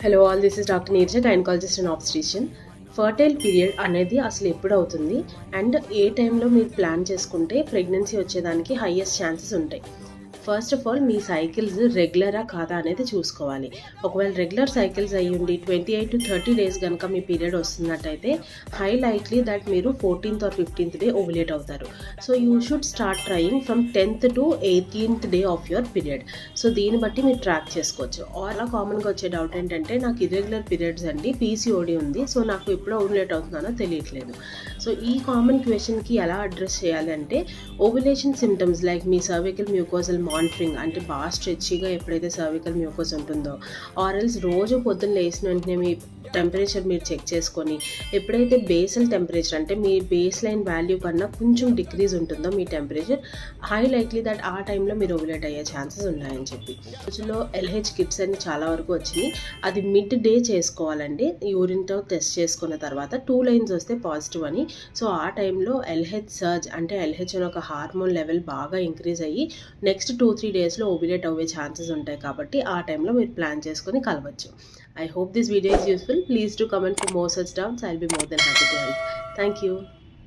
Hello all, this is doctor Neeraja, gynaecologist and ఆబ్స్ట్రిషియన్. Fertile period అనేది అసలు ఎప్పుడు అవుతుంది అండ్ ఏ టైంలో మీరు ప్లాన్ చేసుకుంటే ప్రెగ్నెన్సీ వచ్చేదానికి హైయెస్ట్ ఛాన్సెస్ ఉంటాయి. ఫస్ట్ ఆఫ్ ఆల్ మీ సైకిల్స్ రెగ్యులరా కాదా అనేది చూసుకోవాలి. ఒకవేళ రెగ్యులర్ సైకిల్స్ అయ్యుండి 28 to 30 డేస్ కనుక మీ పీరియడ్ వస్తున్నట్టయితే హై లైక్లీ దట్ మీరు 14th or 15th డే ఓవులేట్ అవుతారు. So you should start trying from 10th to 18th day of your period. So దీన్ని బట్టి మీరు ట్రాక్ చేసుకోవచ్చు. అలా కామన్గా వచ్చే డౌట్ ఏంటంటే నాకు ఇర్రెగ్యులర్ పీరియడ్స్ అండి, పీసీఓడి ఉంది, సో నాకు ఎప్పుడు ఓవులేట్ అవుతున్నానో తెలియట్లేదు. సో ఈ కామన్ క్వశ్చన్కి ఎలా అడ్రస్ చేయాలంటే ఓవులేషన్ సిమ్టమ్స్ లైక్ మీ సర్వికల్ మ్యూకోజల్ మానిటరింగ్, అంటే బాగా స్ట్రెచ్గా ఎప్పుడైతే సర్వికల్ మ్యూకోస్ ఉంటుందో, ఆర్ఎల్స్ రోజు పొద్దున్న లేచిన వెంటనే మీ టెంపరేచర్ మీరు చెక్ చేసుకొని ఎప్పుడైతే బేసల్ టెంపరేచర్ అంటే మీ బేస్ లైన్ వాల్యూ కన్నా కొంచెం డిక్రీజ్ ఉంటుందో మీ టెంపరేచర్, హై లైక్లీ దట్ ఆ టైంలో మీరు ఓవులేట్ అయ్యే ఛాన్సెస్ ఉన్నాయని చెప్పి. రోజులో ఎల్హెచ్ కిట్స్ అని చాలా వరకు వచ్చినాయి. అది మిడ్ డే చేసుకోవాలండి. యూరిన్తో టెస్ట్ చేసుకున్న తర్వాత 2 లైన్స్ వస్తే పాజిటివ్ అని. సో ఆ టైంలో ఎల్హెచ్ సర్జ్ అంటే ఎల్హెచ్ అనే ఒక హార్మోన్ లెవెల్ బాగా ఇంక్రీజ్ అయ్యి నెక్స్ట్ 2-3 డేస్లో ఓవులేట్ అవ్వే ఛాన్సెస్ ఉంటాయి. కాబట్టి ఆ టైంలో మీరు ప్లాన్ చేసుకొని కలవచ్చు. I hope this video is useful. Please do comment for more such doubts. I'll be more than happy to help. Thank you.